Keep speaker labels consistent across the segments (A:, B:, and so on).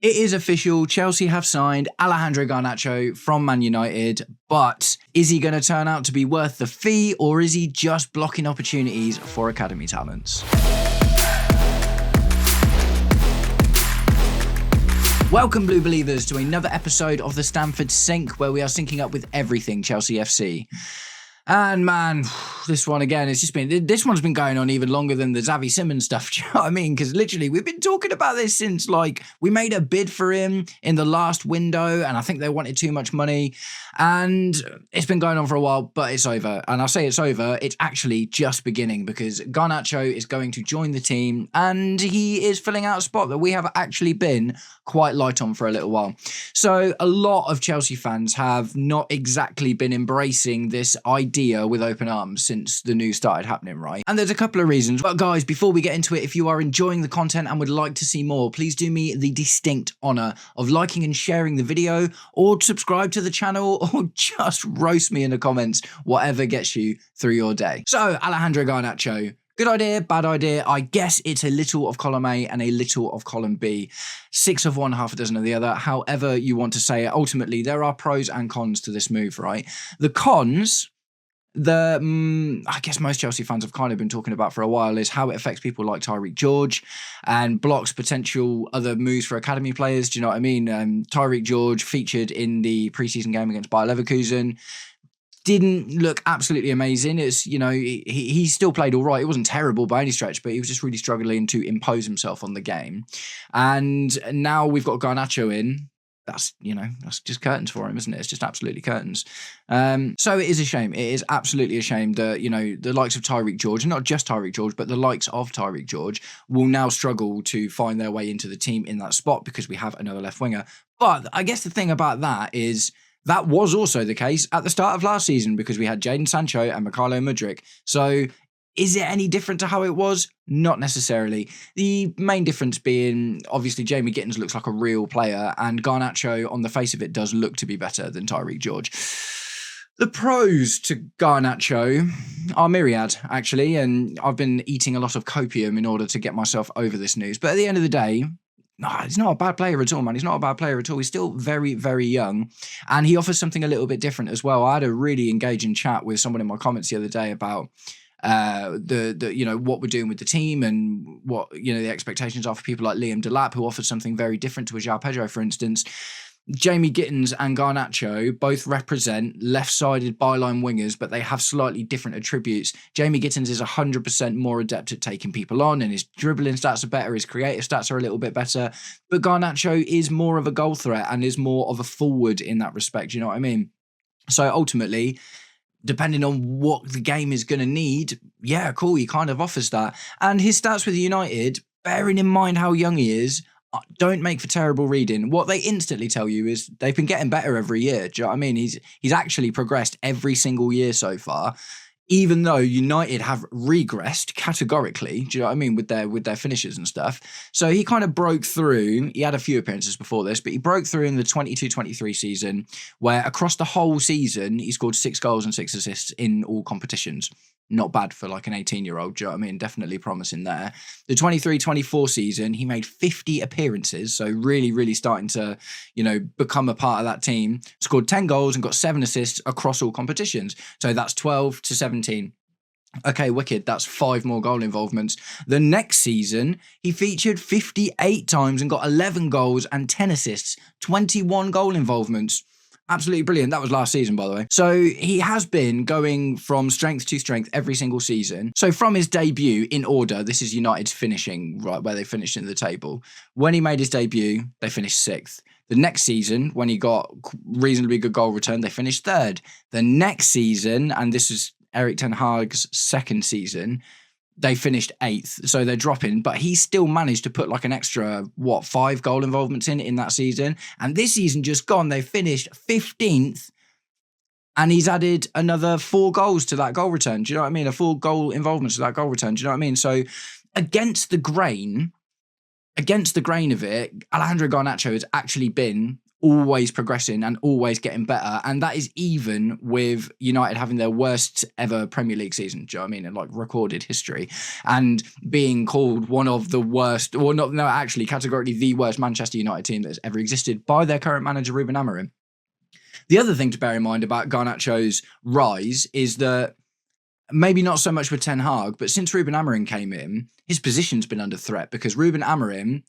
A: It is official, Chelsea have signed Alejandro Garnacho from Man United, but is he going to turn out to be worth the fee, or is he just blocking opportunities for academy talents? Welcome, Blue Believers, to another episode of the Stamford Sync, where we are syncing up with everything Chelsea FC. And man, this one again, this one's been going on even longer than the Xavi Simons stuff. Do you know what I mean? Because literally, we've been talking about this since we made a bid for him in the last window, and I think they wanted too much money. And it's been going on for a while, but it's over. And I say it's over, it's actually just beginning, because Garnacho is going to join the team, and he is filling out a spot that we have actually been quite light on for a little while. So a lot of Chelsea fans have not exactly been embracing this idea with open arms since the news started happening, right? And there's a couple of reasons. But guys, before we get into it, if you are enjoying the content and would like to see more, please do me the distinct honour of liking and sharing the video, or subscribe to the channel, or just roast me in the comments, whatever gets you through your day. So, Alejandro Garnacho. Good idea, bad idea. I guess it's a little of column A and a little of column B. 6 of one, half a dozen of the other. However you want to say it. Ultimately, there are pros and cons to this move, right? The cons, I guess most Chelsea fans have kind of been talking about for a while, is how it affects people like Tyrique George and blocks potential other moves for academy players. Do you know what I mean? Tyrique George featured in the preseason game against Bayer Leverkusen. Didn't look absolutely amazing. It's, you know, he still played all right. It wasn't terrible by any stretch, but he was just really struggling to impose himself on the game. And now we've got Garnacho in. That's just curtains for him, isn't it? It's just absolutely curtains. So it is a shame. It is absolutely a shame that, the likes of Tyrique George, and not just Tyrique George, but the likes of Tyrique George will now struggle to find their way into the team in that spot because we have another left winger. But I guess the thing about that is, that was also the case at the start of last season, because we had Jadon Sancho and Mykhailo Mudryk. So is it any different to how it was? Not necessarily. The main difference being, obviously, Jamie Gittins looks like a real player, and Garnacho, on the face of it, does look to be better than Tyrique George. The pros to Garnacho are myriad, actually, and I've been eating a lot of copium in order to get myself over this news. But at the end of the day, no, he's not a bad player at all, man. He's not a bad player at all. He's still very, very young, and he offers something a little bit different as well. I had a really engaging chat with someone in my comments the other day about what we're doing with the team, and what the expectations are for people like Liam Delap, who offers something very different to a João Pedro, for instance. Jamie Gittins and Garnacho both represent left-sided byline wingers, but they have slightly different attributes. Jamie Gittins is 100% more adept at taking people on, and his dribbling stats are better, his creative stats are a little bit better. But Garnacho is more of a goal threat and is more of a forward in that respect, you know what I mean? So ultimately, depending on what the game is going to need, yeah, cool, he kind of offers that. And his stats with United, bearing in mind how young he is, don't make for terrible reading. What they instantly tell you is they've been getting better every year. Do you know what I mean? He's actually progressed every single year so far, even though United have regressed categorically. Do you know what I mean? With their finishes and stuff. So he kind of broke through. He had a few appearances before this, but he broke through in the 22-23 season, where across the whole season he scored 6 goals and 6 assists in all competitions. Not bad for like an 18-year-old, do you know what I mean? Definitely promising there. The 23-24 season, he made 50 appearances, so really, really starting to, become a part of that team. Scored 10 goals and got 7 assists across all competitions. So that's 12 to 17. Okay, wicked. That's 5 more goal involvements. The next season, he featured 58 times and got 11 goals and 10 assists, 21 goal involvements. Absolutely brilliant. That was last season, by the way. So he has been going from strength to strength every single season. So from his debut, in order, this is United's finishing, right, where they finished in the table. When he made his debut, they finished 6th. The next season, when he got reasonably good goal return, they finished 3rd. The next season, and this is Erik ten Hag's 2nd season, they finished 8th, so they're dropping, but he still managed to put like an extra, 5 goal involvements in that season. And this season just gone, they finished 15th, and he's added another 4 goals to that goal return. Do you know what I mean? A 4 goal involvement to that goal return. Do you know what I mean? So against the grain of it, Alejandro Garnacho has actually been always progressing and always getting better. And that is even with United having their worst ever Premier League season. Do you know what I mean? In like recorded history, and being called one of the worst, or not, no, actually categorically the worst Manchester United team that has ever existed by their current manager, Ruben Amorim. The other thing to bear in mind about Garnacho's rise is that maybe not so much with Ten Hag, but since Ruben Amorim came in, his position's been under threat because Ruben Amorim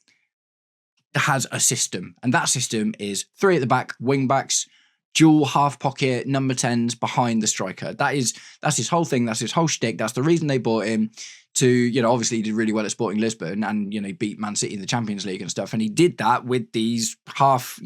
A: has a system, and that system is 3 at the back, wing backs, dual half pocket number 10s behind the striker. That's his whole thing. That's his whole shtick. That's the reason they bought him to, obviously he did really well at Sporting Lisbon and, beat Man City in the Champions League and stuff. And he did that with these half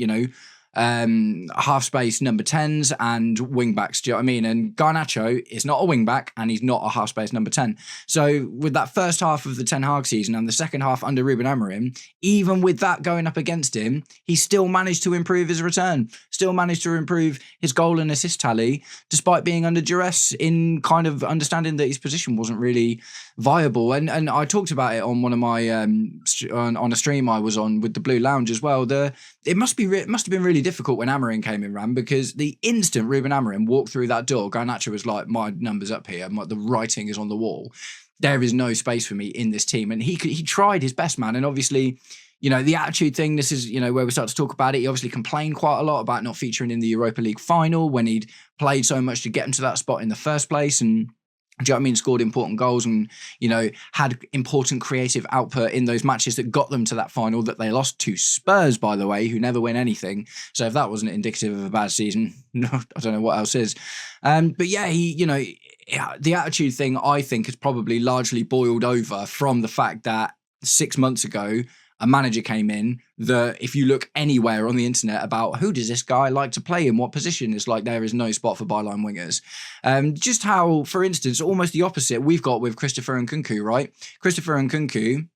A: space number 10s and wing backs. Do you know what I mean? And Garnacho is not a wing back and he's not a half space number 10. So with that first half of the Ten Hag season and the second half under Ruben Amorim, even with that going up against him, he still managed to improve his return, still managed to improve his goal and assist tally, despite being under duress in kind of understanding that his position wasn't really viable. And I talked about it on one of my on a stream I was on with the Blue Lounge as well. It must have been really difficult when Amorim came in, Ram, because the instant Ruben Amorim walked through that door, Garnacho was like, my number's up here, the writing is on the wall. There is no space for me in this team. And he tried his best, man. And obviously, the attitude thing, this is, where we start to talk about it. He obviously complained quite a lot about not featuring in the Europa League final when he'd played so much to get him to that spot in the first place. And do you know what I mean? Scored important goals and, had important creative output in those matches that got them to that final that they lost to Spurs, by the way, who never win anything. So if that wasn't indicative of a bad season, no, I don't know what else is. But yeah, the attitude thing, I think, has probably largely boiled over from the fact that 6 months ago, a manager came in that if you look anywhere on the internet about who does this guy like to play in what position, it's like there is no spot for byline wingers. Just how, for instance, almost the opposite we've got with Christopher Nkunku, right? Christopher Nkunku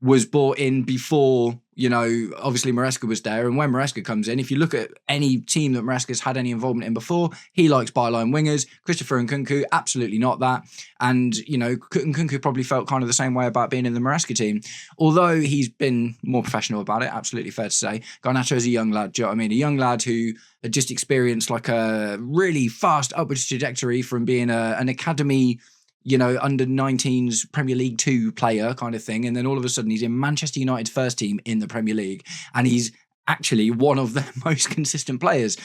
A: was brought in before, obviously Maresca was there. And when Maresca comes in, if you look at any team that Maresca's had any involvement in before, he likes byline wingers. Christopher Nkunku, absolutely not that. And, Nkunku probably felt kind of the same way about being in the Maresca team. Although he's been more professional about it, absolutely fair to say. Garnacho is a young lad, do you know what I mean? A young lad who had just experienced like a really fast upwards trajectory from being an academy under 19s Premier League 2 player kind of thing. And then all of a sudden he's in Manchester United's first team in the Premier League. And he's actually one of the most consistent players.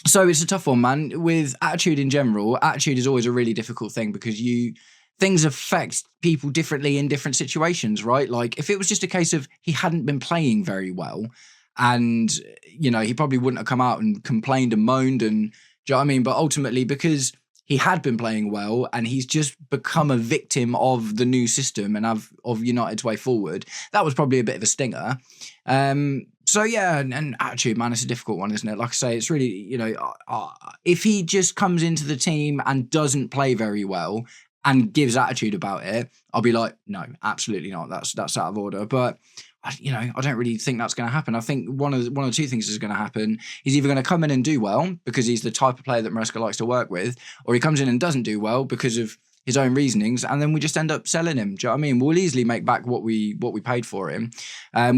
A: So it's a tough one, man. With attitude in general, attitude is always a really difficult thing because things affect people differently in different situations, right? Like if it was just a case of he hadn't been playing very well and, he probably wouldn't have come out and complained and moaned and, do you know what I mean? But ultimately, because he had been playing well and he's just become a victim of the new system and of United's way forward, that was probably a bit of a stinger. So yeah, and attitude, man, it's a difficult one, isn't it? Like I say, it's really, if he just comes into the team and doesn't play very well and gives attitude about it, I'll be like, no, absolutely not. That's out of order. But I don't really think that's going to happen. I think one of the two things is going to happen. He's either going to come in and do well because he's the type of player that Maresca likes to work with, or he comes in and doesn't do well because of his own reasonings, and then we just end up selling him. Do you know what I mean? We'll easily make back what we paid for him.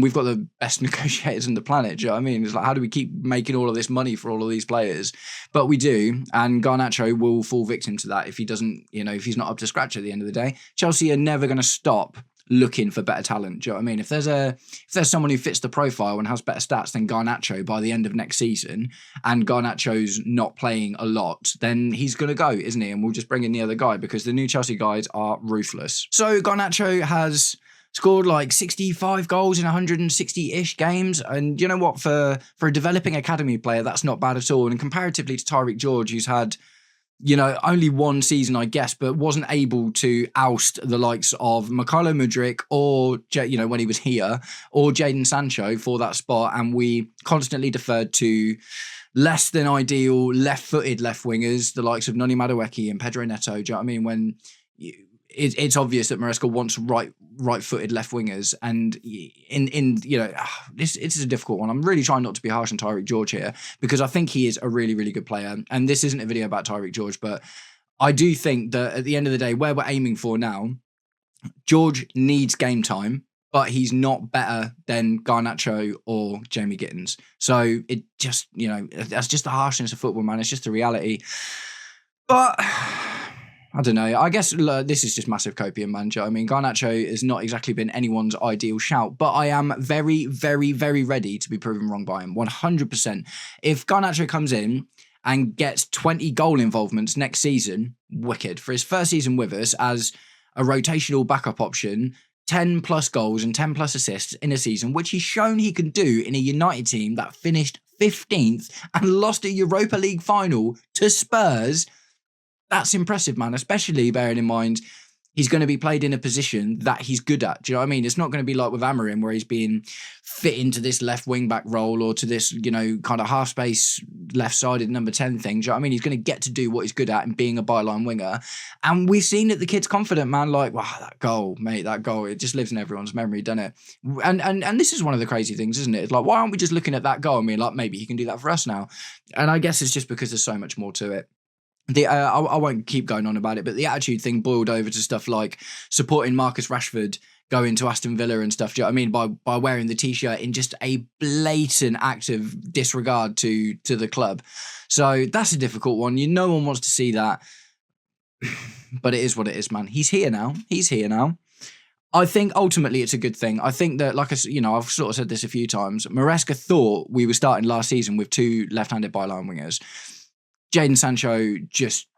A: We've got the best negotiators on the planet. Do you know what I mean? It's like, how do we keep making all of this money for all of these players? But we do, and Garnacho will fall victim to that if he doesn't, if he's not up to scratch at the end of the day. Chelsea are never going to stop looking for better talent. Do you know what I mean? If there's someone who fits the profile and has better stats than Garnacho by the end of next season, and Garnacho's not playing a lot, then he's going to go, isn't he? And we'll just bring in the other guy because the new Chelsea guys are ruthless. So Garnacho has scored like 65 goals in 160-ish games. And you know what? For a developing academy player, that's not bad at all. And comparatively to Tyrique George, who's had only one season, I guess, but wasn't able to oust the likes of Mykhailo Mudryk or, when he was here, or Jadon Sancho for that spot. And we constantly deferred to less than ideal left-footed left wingers, the likes of Noni Madueke and Pedro Neto. Do you know what I mean? When it's obvious that Maresca wants right-footed left wingers, and this is a difficult one. I'm really trying not to be harsh on Tyrique George here because I think he is a really, really good player. And this isn't a video about Tyrique George, but I do think that at the end of the day, where we're aiming for now, George needs game time, but he's not better than Garnacho or Jamie Gittins. So it just, that's just the harshness of football, man. It's just the reality. But I don't know. I guess this is just massive copium, man. Do you know what I mean? Garnacho has not exactly been anyone's ideal shout, but I am very, very, very ready to be proven wrong by him. 100%. If Garnacho comes in and gets 20 goal involvements next season, wicked. For his first season with us as a rotational backup option, 10 plus goals and 10 plus assists in a season, which he's shown he can do in a United team that finished 15th and lost a Europa League final to Spurs. That's impressive, man, especially bearing in mind he's going to be played in a position that he's good at. Do you know what I mean? It's not going to be like with Amorim where he's being fit into this left wing back role or to this, kind of half space left-sided number 10 thing. Do you know what I mean? He's going to get to do what he's good at and being a byline winger. And we've seen that the kid's confident, man. Like, wow, that goal, mate, that goal, it just lives in everyone's memory, doesn't it? And this is one of the crazy things, isn't it? It's like, why aren't we just looking at that goal and being like, maybe he can do that for us now? And I guess it's just because there's so much more to it. I won't keep going on about it, but the attitude thing boiled over to stuff like supporting Marcus Rashford going to Aston Villa and stuff. Do you know what I mean? By wearing the t-shirt in just a blatant act of disregard to the club. So that's a difficult one. No one wants to see that, but it is what it is, man. He's here now. I think ultimately it's a good thing. I think that, like I've sort of said this a few times, Maresca thought we were starting last season with two left-handed byline wingers. Jadon Sancho just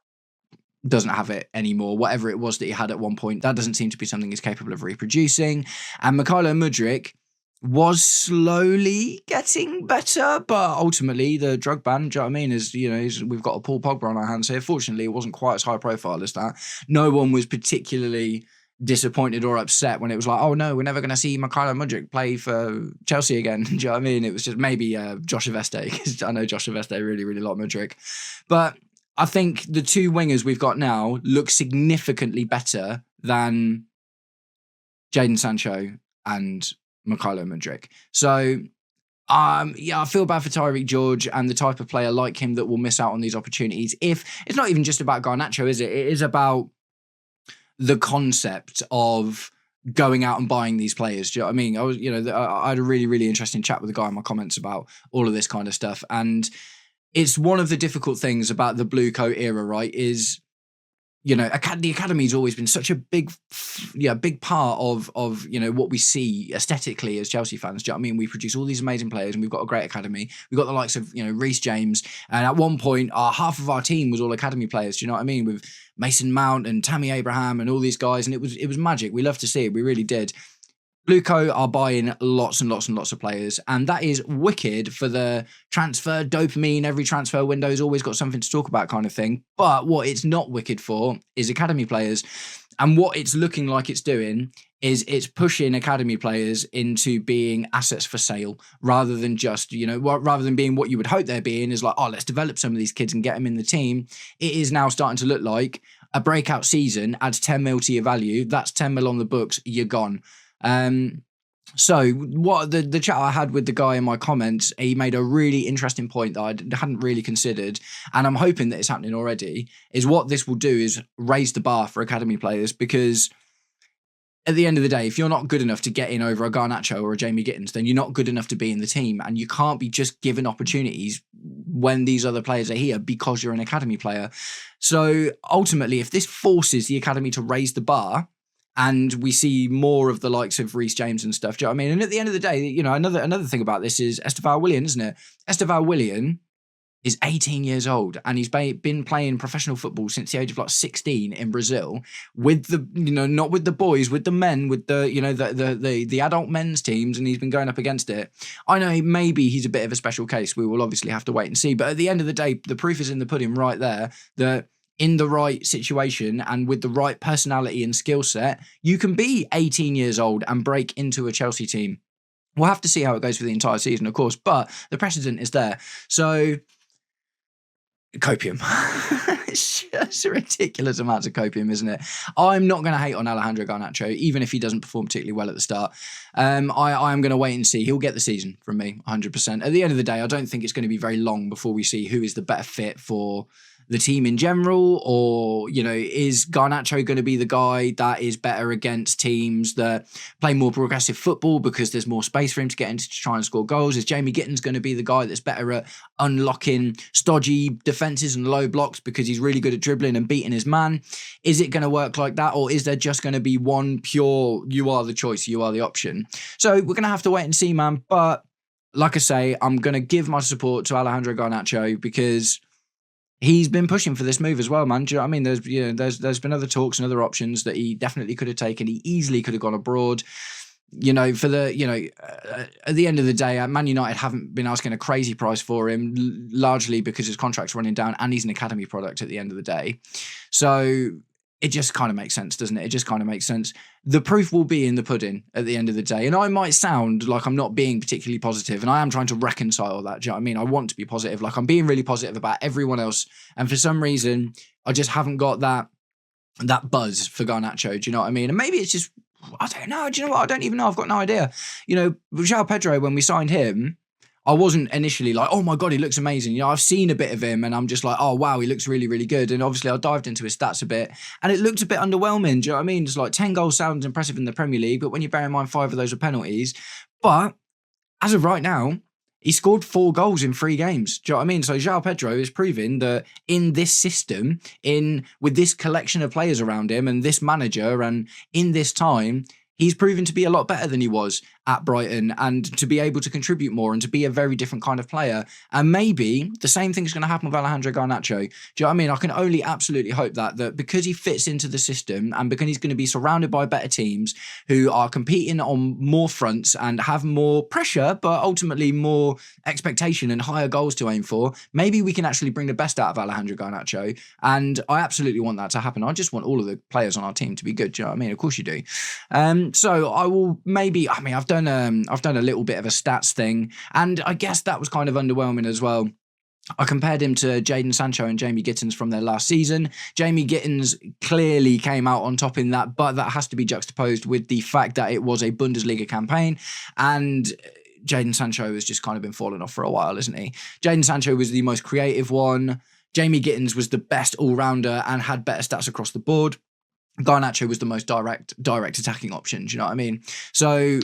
A: doesn't have it anymore. Whatever it was that he had at one point, that doesn't seem to be something he's capable of reproducing. And Mykhailo Mudryk was slowly getting better, but ultimately the drug ban, do you know what I mean, we've got a Paul Pogba on our hands here. Fortunately, it wasn't quite as high profile as that. No one was particularly disappointed or upset when it was like, oh no, we're never going to see Mykhailo Mudryk play for Chelsea again. Do you know what I mean? It was just maybe Josh Aveste, because I know Josh Aveste really, really like Mudryk. But I think the two wingers we've got now look significantly better than Jadon Sancho and Mykhailo Mudryk. So I feel bad for Tyrique George and the type of player like him that will miss out on these opportunities. If it's not even just about Garnacho, is it? It is about the concept of going out and buying these players. Do you know what I mean? I had a really, really interesting chat with a guy in my comments about all of this kind of stuff. And it's one of the difficult things about the blue coat era, right? Is, the academy's always been such a big part of what we see aesthetically as Chelsea fans. Do you know what I mean? We produce all these amazing players and we've got a great academy. We've got the likes of, Reece James. And at one point, half of our team was all academy players. Do you know what I mean? With Mason Mount and Tammy Abraham and all these guys. And it was magic. We loved to see it. We really did. Blue Coat are buying lots and lots and lots of players, and that is wicked for the transfer dopamine. Every transfer window's always got something to talk about kind of thing. But what it's not wicked for is academy players. And what it's looking like it's doing is it's pushing academy players into being assets for sale rather than just, rather than being what you would hope they're being is like, oh, let's develop some of these kids and get them in the team. It is now starting to look like a breakout season adds 10 mil to your value. That's 10 mil on the books. You're gone. So what the chat I had with the guy in my comments, he made a really interesting point that I hadn't really considered, and I'm hoping that it's happening already, is what this will do is raise the bar for academy players, because at the end of the day, if you're not good enough to get in over a Garnacho or a Jamie Gittins, then you're not good enough to be in the team, and you can't be just given opportunities when these other players are here because you're an academy player. So ultimately, if this forces the academy to raise the bar, and we see more of the likes of Reece James and stuff. Do you know what I mean? And at the end of the day, another thing about this is Estevao Willian, isn't it? Estevao Willian is 18 years old and he's been playing professional football since the age of 16 in Brazil with the, not with the boys, with the men, with the, the adult men's teams, and he's been going up against it. I know maybe he's a bit of a special case. We will obviously have to wait and see. But at the end of the day, the proof is in the pudding right there that in the right situation and with the right personality and skill set, you can be 18 years old and break into a Chelsea team. We'll have to see how it goes for the entire season, of course, but the precedent is there. So, copium. It's just ridiculous amounts of copium, isn't it? I'm not going to hate on Alejandro Garnacho, even if he doesn't perform particularly well at the start. I am going to wait and see. He'll get the season from me, 100%. At the end of the day, I don't think it's going to be very long before we see who is the better fit for the team in general? Or, is Garnacho going to be the guy that is better against teams that play more progressive football because there's more space for him to get into to try and score goals? Is Jamie Gittins going to be the guy that's better at unlocking stodgy defenses and low blocks because he's really good at dribbling and beating his man? Is it going to work like that? Or is there just going to be one pure, you are the choice, you are the option? So we're going to have to wait and see, man. But like I say, I'm going to give my support to Alejandro Garnacho because he's been pushing for this move as well, man. Do you know what I mean? There's been other talks and other options that he definitely could have taken. He easily could have gone abroad. At the end of the day, Man United haven't been asking a crazy price for him, largely because his contract's running down and he's an academy product at the end of the day. So it just kind of makes sense, doesn't it? It just kind of makes sense. The proof will be in the pudding at the end of the day. And I might sound like I'm not being particularly positive, and I am trying to reconcile that. Do you know what I mean? I want to be positive. Like, I'm being really positive about everyone else. And for some reason, I just haven't got that buzz for Garnacho. Do you know what I mean? And maybe it's just, I don't know. Do you know what? I don't even know. I've got no idea. João Pedro, when we signed him, I wasn't initially like, oh my God, he looks amazing. I've seen a bit of him and I'm just like, oh wow, he looks really, really good. And obviously I dived into his stats a bit and it looked a bit underwhelming. Do you know what I mean? Just like 10 goals sounds impressive in the Premier League, but when you bear in mind 5 of those are penalties. But as of right now, he scored 4 goals in 3 games. Do you know what I mean? So João Pedro is proving that in this system, with this collection of players around him and this manager and in this time, he's proven to be a lot better than he was at Brighton and to be able to contribute more and to be a very different kind of player. And maybe the same thing is going to happen with Alejandro Garnacho. Do you know what I mean? I can only absolutely hope that because he fits into the system and because he's going to be surrounded by better teams who are competing on more fronts and have more pressure, but ultimately more expectation and higher goals to aim for, maybe we can actually bring the best out of Alejandro Garnacho. And I absolutely want that to happen. I just want all of the players on our team to be good. Do you know what I mean? Of course you do. So I will I've done a little bit of a stats thing, and I guess that was kind of underwhelming as well. I compared him to Jadon Sancho and Jamie Gittins from their last season. Jamie Gittins clearly came out on top in that, but that has to be juxtaposed with the fact that it was a Bundesliga campaign, and Jadon Sancho has just kind of been falling off for a while, isn't he? Jadon Sancho was the most creative one. Jamie Gittins was the best all-rounder and had better stats across the board. Garnacho was the most direct attacking option. Do you know what I mean? So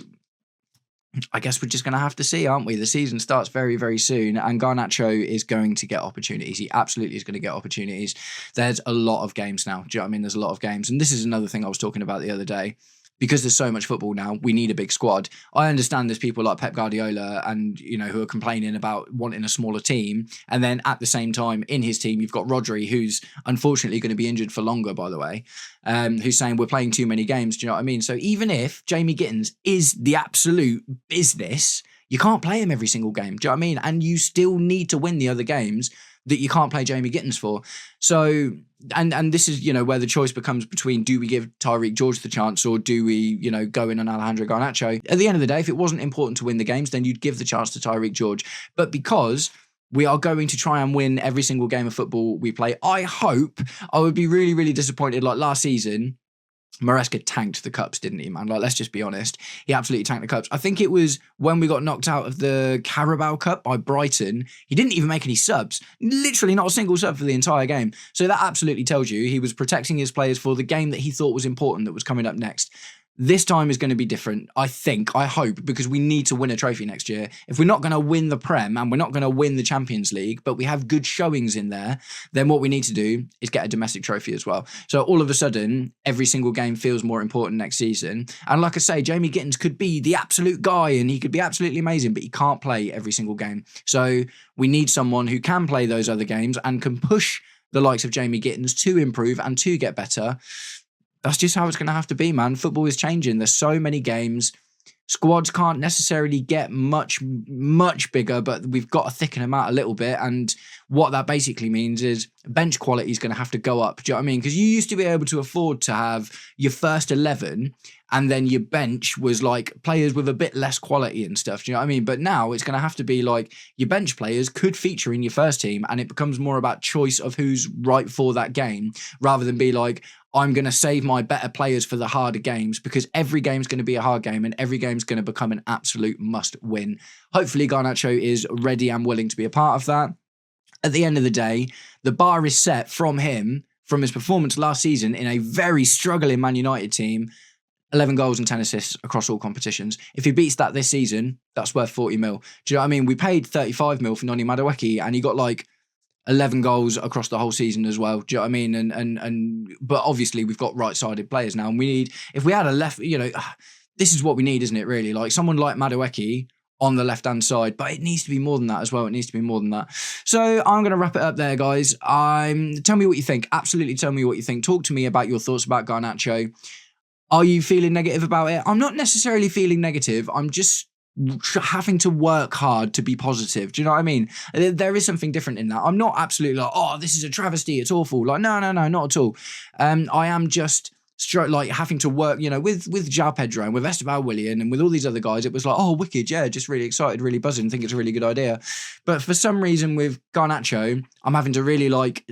A: I guess we're just going to have to see, aren't we? The season starts very, very soon, and Garnacho is going to get opportunities. He absolutely is going to get opportunities. There's a lot of games now. Do you know what I mean? There's a lot of games. And this is another thing I was talking about the other day. Because there's so much football now, we need a big squad. I understand there's people like Pep Guardiola and, who are complaining about wanting a smaller team. And then at the same time, in his team, you've got Rodri, who's unfortunately going to be injured for longer, by the way, who's saying we're playing too many games. Do you know what I mean? So even if Jamie Gittins is the absolute business, you can't play him every single game. Do you know what I mean? And you still need to win the other games that you can't play Jamie Gittins for. So, and this is, where the choice becomes between, do we give Tyrique George the chance or do we, go in on Alejandro Garnacho? At the end of the day, if it wasn't important to win the games, then you'd give the chance to Tyrique George. But because we are going to try and win every single game of football we play, I would be really, really disappointed. Like last season, Maresca tanked the cups, didn't he, man? Like, let's just be honest. He absolutely tanked the cups. I think it was when we got knocked out of the Carabao Cup by Brighton. He didn't even make any subs. Literally not a single sub for the entire game. So that absolutely tells you he was protecting his players for the game that he thought was important that was coming up next. This time is going to be different, I hope, because we need to win a trophy next year. If we're not going to win the Prem and we're not going to win the Champions League, but we have good showings in there, then what we need to do is get a domestic trophy as well. So all of a sudden, every single game feels more important next season. And like I say, Jamie Gittins could be the absolute guy and he could be absolutely amazing, but he can't play every single game. So we need someone who can play those other games and can push the likes of Jamie Gittins to improve and to get better. That's just how it's going to have to be, man. Football is changing. There's so many games. Squads can't necessarily get much bigger, but we've got to thicken them out a little bit. And what that basically means is bench quality is going to have to go up. Do you know what I mean? Because you used to be able to afford to have your first 11 and then your bench was like players with a bit less quality and stuff. Do you know what I mean? But now it's going to have to be like your bench players could feature in your first team and it becomes more about choice of who's right for that game rather than be like, I'm going to save my better players for the harder games because every game's going to be a hard game and every game's going to become an absolute must win. Hopefully Garnacho is ready and willing to be a part of that. at the end of the day, the bar is set from him, from his performance last season in a very struggling Man United team. 11 goals and 10 assists across all competitions. If he beats that this season, that's worth 40 mil. Do you know what I mean? We paid 35 mil for Noni Madueke, and he got like 11 goals across the whole season as well. Do you know what I mean? But obviously we've got right-sided players now, and we need, if we had a left, this is what we need, isn't it, really? Like someone like Madueke on the left-hand side, but it needs to be more than that as well. It needs to be more than that. So I'm going to wrap it up there, guys. Tell me what you think. Absolutely tell me what you think. Talk to me about your thoughts about Garnacho. Are you feeling negative about it? I'm not necessarily feeling negative. I'm just having to work hard to be positive. Do you know what I mean? There is something different in that. I'm not absolutely like, oh, this is a travesty, it's awful. Like, no, not at all. I am just like having to work, with João Pedro and with Esteban Willian and with all these other guys. It was like, oh, wicked, yeah, just really excited, really buzzing, think it's a really good idea. But for some reason with Garnacho, I'm having to really like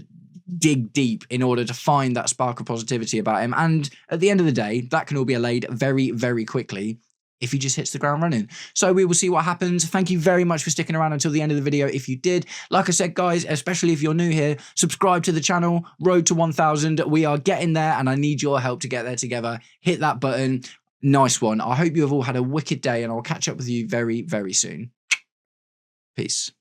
A: dig deep in order to find that spark of positivity about him. And at the end of the day, that can all be allayed very, very quickly if he just hits the ground running. So we will see what happens. Thank you very much for sticking around until the end of the video. If you did, like I said, guys, especially if you're new here, subscribe to the channel. Road to 1,000. We are getting there, and I need your help to get there together. Hit that button. Nice one. I hope you have all had a wicked day, and I'll catch up with you very, very soon. Peace.